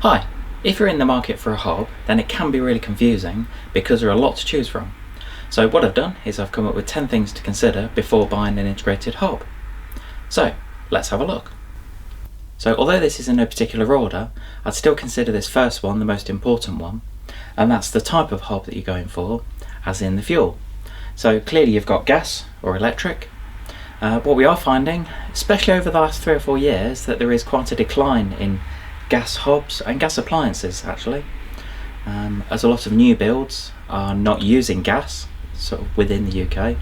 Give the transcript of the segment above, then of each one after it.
Hi, if you're in the market for a hob, then it can be really confusing because there are a lot to choose from. So what I've done is I've come up with 10 things to consider before buying an integrated hob. So let's have a look. So although this is in no particular order, I'd still consider this first one the most important one, and that's the type of hob that you're going for, as in the fuel. So clearly you've got gas or electric. What we are finding, especially over the last 3 or 4 years, that there is quite a decline in gas hobs and gas appliances actually, as a lot of new builds are not using gas sort of within the UK,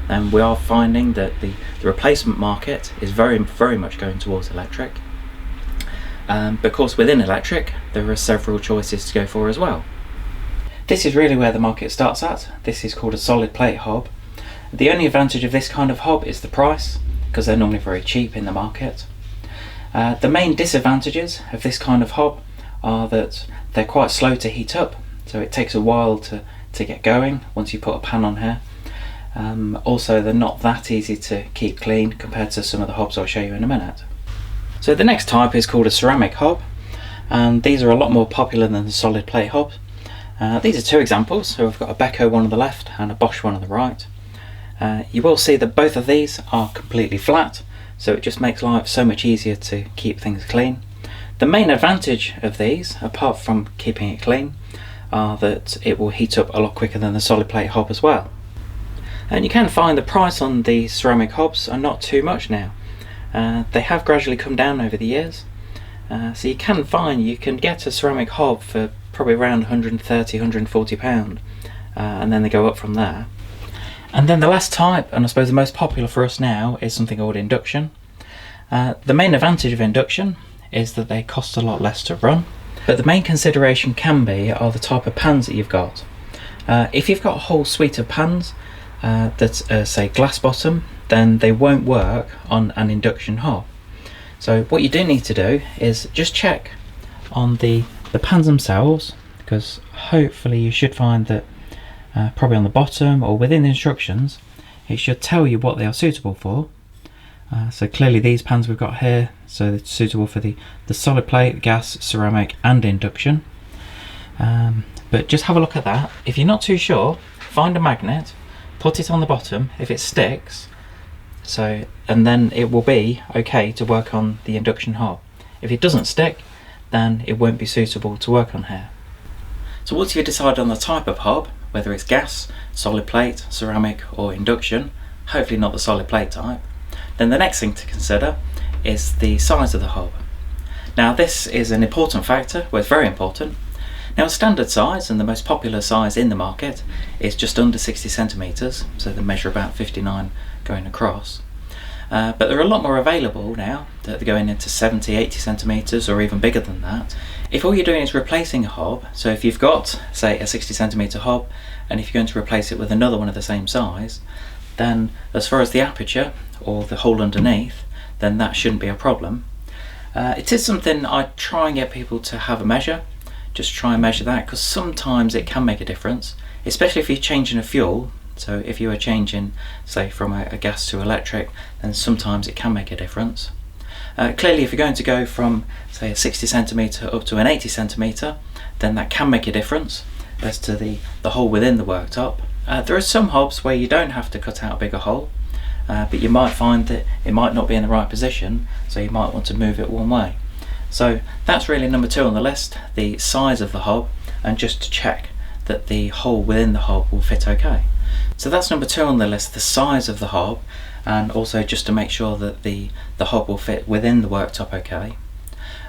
and we are finding that the replacement market is very much going towards electric. But of course within electric there are several choices to go for as well. This is really where the market starts at. This is called a solid plate hob. The only advantage of this kind of hob is the price, because they're normally very cheap in the market. The main disadvantages of this kind of hob are that they're quite slow to heat up, so it takes a while to get going once you put a pan on here. Also they're not that easy to keep clean compared to some of the hobs I'll show you in a minute. So the next type is called a ceramic hob, and these are a lot more popular than the solid plate hob. These are two examples, so we've got a Beko one on the left and a Bosch one on the right. You will see that both of these are completely flat, so it just makes life so much easier to keep things clean. The main advantage of these, apart from keeping it clean, are that it will heat up a lot quicker than the solid plate hob as well. And you can find the price on the ceramic hobs are not too much now. They have gradually come down over the years, so you can get a ceramic hob for probably around £130, £140, and then they go up from there. And then the last type, and I suppose the most popular for us now, is something called induction. The main advantage of induction is that they cost a lot less to run, but the main consideration are the type of pans that you've got. If you've got a whole suite of pans that say glass bottom, then they won't work on an induction hob. So what you do need to do is just check on the pans themselves, because hopefully you should find that probably on the bottom or within the instructions it should tell you what they are suitable for. So clearly these pans we've got here, so they're suitable for the solid plate, gas, ceramic and induction. But just have a look at that. If you're not too sure, find a magnet, put it on the bottom. If it sticks, and then it will be okay to work on the induction hob. If it doesn't stick, then it won't be suitable to work on here. So once you've decided on the type of hob, whether it's gas, solid plate, ceramic or induction, hopefully not the solid plate type, then the next thing to consider is the size of the hob. Now this is an important factor, well it's very important. Now a standard size and the most popular size in the market is just under 60 centimetres, so they measure about 59 going across. But there are a lot more available now that are going into 70, 80 centimetres or even bigger than that. If all you're doing is replacing a hob, so if you've got say a 60 centimetre hob and if you're going to replace it with another one of the same size, then as far as the aperture or the hole underneath, then that shouldn't be a problem. It is something I try and get people to have a measure, just try and measure that, because sometimes it can make a difference, especially if you're changing a fuel. So if you are changing say from a gas to electric, then sometimes it can make a difference. Clearly if you're going to go from say a 60 centimetre up to an 80 centimetre, then that can make a difference as to the hole within the worktop. There are some hobs where you don't have to cut out a bigger hole, but you might find that it might not be in the right position, so you might want to move it one way. So that's really number 2 on the list, the size of the hob, and just to check that the hole within the hob will fit okay. So that's number 2 on the list, the size of the hob, and also just to make sure that the hob will fit within the worktop okay.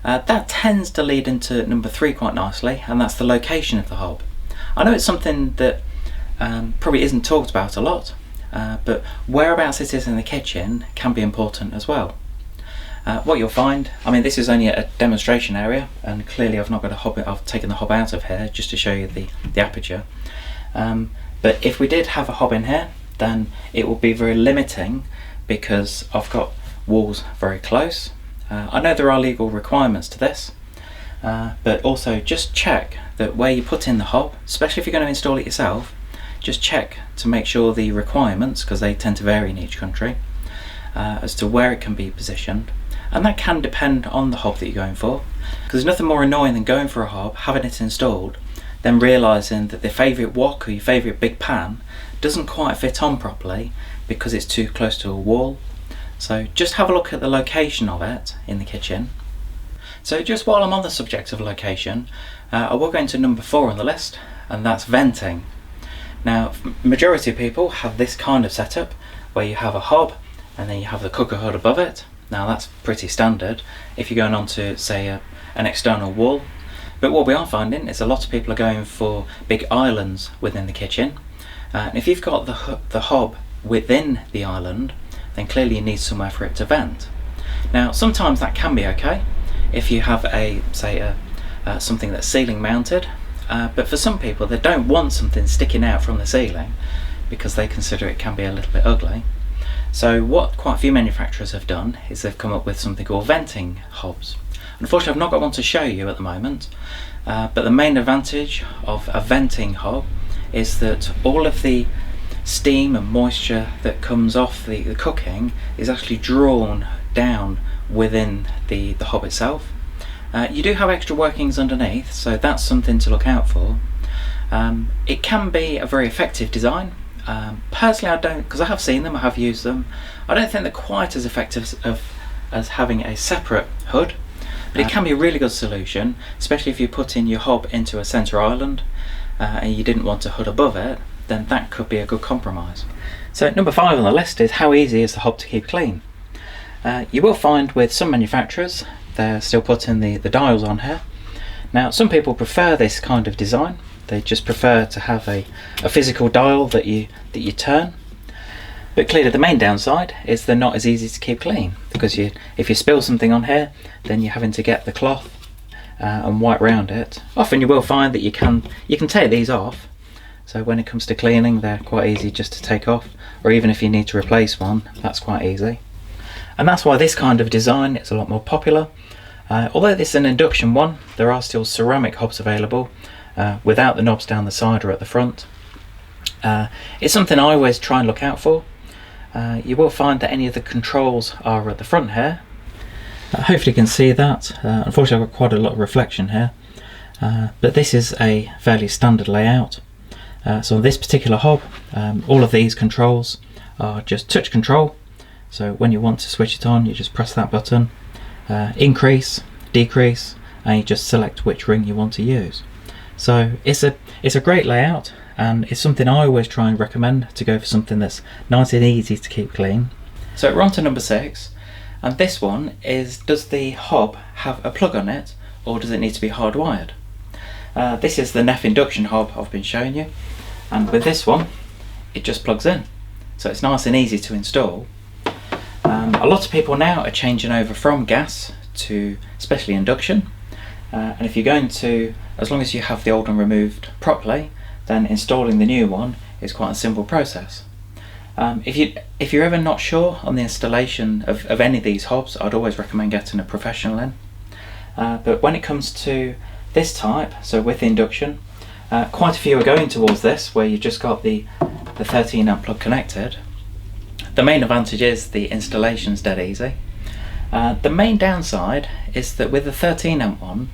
That tends to lead into number 3 quite nicely, and that's the location of the hob. I know it's something that probably isn't talked about a lot, but whereabouts it is in the kitchen can be important as well. What you'll find, I mean this is only a demonstration area, and clearly I've not got a hob, I've taken the hob out of here just to show you the aperture. But if we did have a hob in here, then it will be very limiting because I've got walls very close. I know there are legal requirements to this, but also just check that where you put in the hob, especially if you're going to install it yourself, just check to make sure the requirements, because they tend to vary in each country, as to where it can be positioned. And that can depend on the hob that you're going for. Because there's nothing more annoying than going for a hob, having it installed, then realising that the favourite wok or your favourite big pan doesn't quite fit on properly because it's too close to a wall. So just have a look at the location of it in the kitchen. So just while I'm on the subject of location, I will go into number 4 on the list, and that's venting. Now, majority of people have this kind of setup where you have a hob and then you have the cooker hood above it. Now that's pretty standard if you're going on to, say, an external wall. But what we are finding is a lot of people are going for big islands within the kitchen. And if you've got the hob within the island, then clearly you need somewhere for it to vent. Now sometimes that can be okay if you have something that's ceiling mounted, but for some people they don't want something sticking out from the ceiling because they consider it can be a little bit ugly. So what quite a few manufacturers have done is they've come up with something called venting hobs. Unfortunately, I've not got one to show you at the moment, but the main advantage of a venting hob is that all of the steam and moisture that comes off the cooking is actually drawn down within the hob itself. You do have extra workings underneath, so that's something to look out for. It can be a very effective design. Personally, I don't, because I have seen them, I have used them. I don't think they're quite as effective as having a separate hood. But it can be a really good solution, especially if you put in your hob into a centre island and you didn't want a hood above it, then that could be a good compromise. So number 5 on the list is how easy is the hob to keep clean. You will find with some manufacturers they're still putting the dials on here. Now some people prefer this kind of design. They just prefer to have a physical dial that you turn. But clearly the main downside is they're not as easy to keep clean, because if you spill something on here, then you're having to get the cloth and wipe around it. Often you will find that you can take these off, so when it comes to cleaning they're quite easy just to take off, or even if you need to replace one, that's quite easy. And that's why this kind of design is a lot more popular. Although this is an induction one, there are still ceramic hobs available without the knobs down the side or at the front. It's something I always try and look out for. You will find that any of the controls are at the front here. Hopefully you can see that. Unfortunately I've got quite a lot of reflection here, but this is a fairly standard layout. So on this particular hob, all of these controls are just touch control. So when you want to switch it on, you just press that button, increase, decrease, and you just select which ring you want to use. So it's a great layout, and it's something I always try and recommend to go for something that's nice and easy to keep clean. So we're on to number 6, and this one is, does the hob have a plug on it, or does it need to be hardwired? This is the Neff induction hob I've been showing you, and with this one it just plugs in, so it's nice and easy to install. A lot of people now are changing over from gas to especially induction, and if you're going to, as long as you have the old one removed properly, then installing the new one is quite a simple process. If you're ever not sure on the installation of any of these hobs, I'd always recommend getting a professional in. But when it comes to this type, so with induction, quite a few are going towards this, where you've just got the 13 amp plug connected. The main advantage is the installation's dead easy. The main downside is that with the 13 amp one,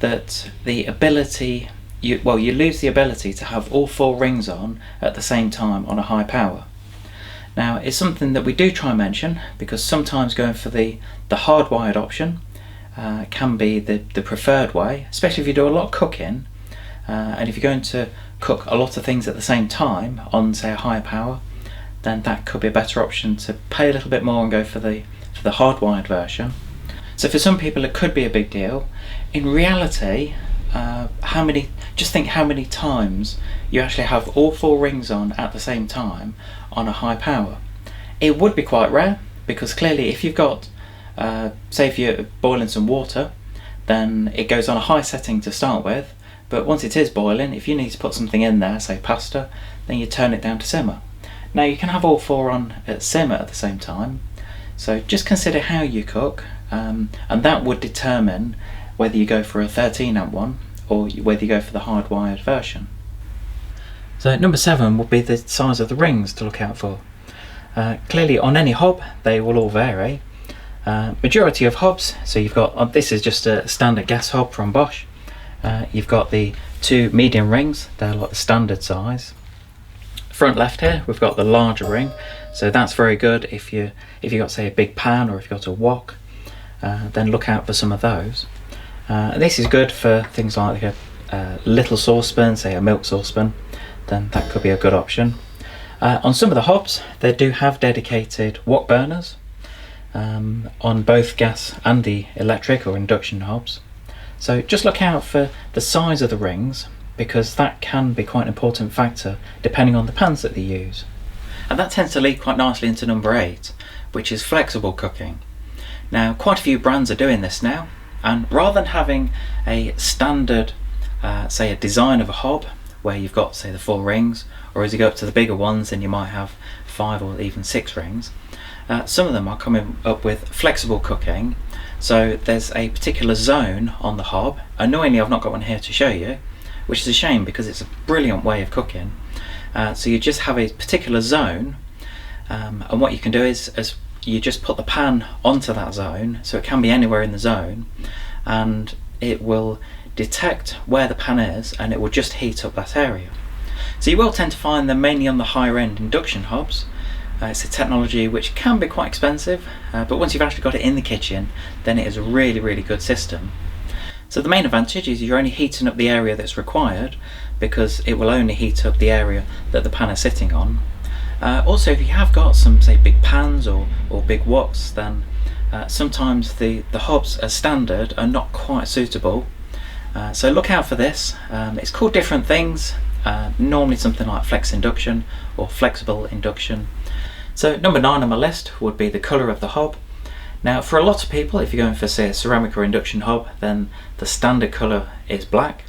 that the ability, you lose the ability to have all 4 rings on at the same time on a high power. Now it's something that we do try and mention, because sometimes going for the hardwired option can be the preferred way, especially if you do a lot of cooking, and if you're going to cook a lot of things at the same time on, say, a higher power, then that could be a better option to pay a little bit more and go for the hardwired version. So for some people it could be a big deal. In reality, just think how many times you actually have all 4 rings on at the same time on a high power. It would be quite rare, because clearly if you've got, say if you're boiling some water, then it goes on a high setting to start with, but once it is boiling, if you need to put something in there, say pasta, then you turn it down to simmer. Now you can have all 4 on at simmer at the same time, so just consider how you cook, and that would determine whether you go for a 13 amp one or whether you go for the hardwired version. So number 7 would be the size of the rings to look out for. Clearly on any hob they will all vary, Majority of hobs, so you've got, this is just a standard gas hob from Bosch. You've got the 2 medium rings, they're like the standard size. Front left here, we've got the larger ring, so that's very good if you got, say, a big pan, or if you've got a wok, then look out for some of those. This is good for things like a little saucepan, say a milk saucepan, then that could be a good option. On some of the hobs, they do have dedicated wok burners on both gas and the electric or induction hobs. So just look out for the size of the rings, because that can be quite an important factor depending on the pans that they use. And that tends to lead quite nicely into number 8, which is flexible cooking. Now, quite a few brands are doing this now, and rather than having a standard, say a design of a hob where you've got, say, the 4 rings, or as you go up to the bigger ones then you might have 5 or even 6 rings, some of them are coming up with flexible cooking. So there's a particular zone on the hob. Annoyingly, I've not got one here to show you, which is a shame because it's a brilliant way of cooking. So you just have a particular zone, and what you can do is you just put the pan onto that zone, so it can be anywhere in the zone, and it will detect where the pan is and it will just heat up that area. So you will tend to find them mainly on the higher end induction hobs. It's a technology which can be quite expensive, but once you've actually got it in the kitchen, then it is a really, really good system. So the main advantage is you're only heating up the area that's required, because it will only heat up the area that the pan is sitting on. Also, if you have got some, say, big pans or big woks, then sometimes the hobs as standard are not quite suitable. So look out for this. It's called different things, normally something like flex induction or flexible induction. So number 9 on my list would be the colour of the hob. Now, for a lot of people, if you're going for, say, a ceramic or induction hob, then the standard colour is black.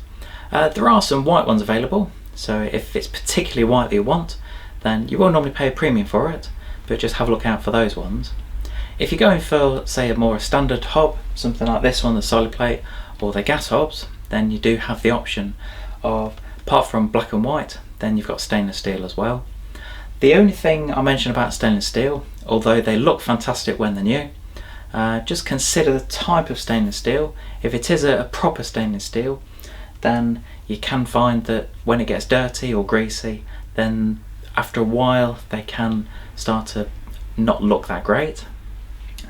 There are some white ones available, so if it's particularly white that you want, then you will normally pay a premium for it, but just have a look out for those ones. If you're going for, say, a more standard hob, something like this one, the solid plate, or the gas hobs, then you do have the option of, apart from black and white, then you've got stainless steel as well. The only thing I mentioned about stainless steel, although they look fantastic when they're new, just consider the type of stainless steel. If it is a proper stainless steel, then you can find that when it gets dirty or greasy, then after a while they can start to not look that great.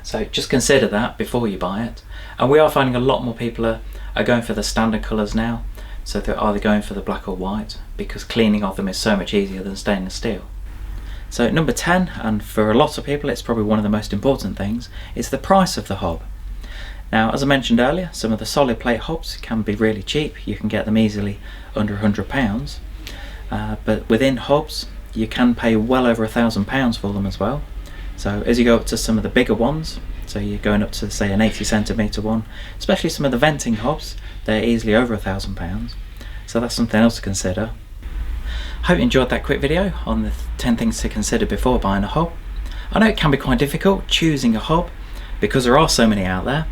So just consider that before you buy it. And we are finding a lot more people are going for the standard colours now, so they're either going for the black or white, because cleaning of them is so much easier than stainless steel. So number 10, and for a lot of people it's probably one of the most important things, is the price of the hob. Now, as I mentioned earlier, some of the solid plate hobs can be really cheap. You can get them easily under £100, but within hobs you can pay well over £1,000 for them as well. So as you go up to some of the bigger ones, so you're going up to, say, an 80 centimetre one, especially some of the venting hobs, they're easily over £1,000. So that's something else to consider. Hope you enjoyed that quick video on the 10 things to consider before buying a hob. I know it can be quite difficult choosing a hob because there are so many out there,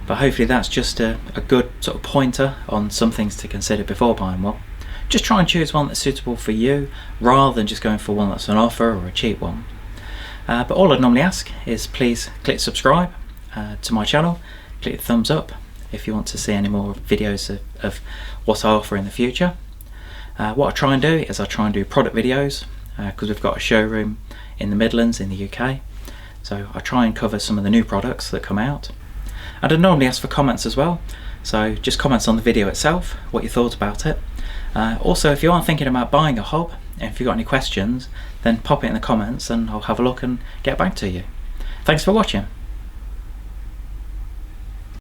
but hopefully that's just a good sort of pointer on some things to consider before buying one. Just try and choose one that's suitable for you rather than just going for one that's on offer or a cheap one. But all I'd normally ask is please click subscribe to my channel, click the thumbs up if you want to see any more videos of what I offer in the future. What I try and do is I try and do product videos, because we've got a showroom in the Midlands in the UK, so I try and cover some of the new products that come out. And I normally ask for comments as well, so just comments on the video itself, what you thought about it. Also, if you are thinking about buying a hob, and if you've got any questions, then pop it in the comments and I'll have a look and get back to you. Thanks for watching.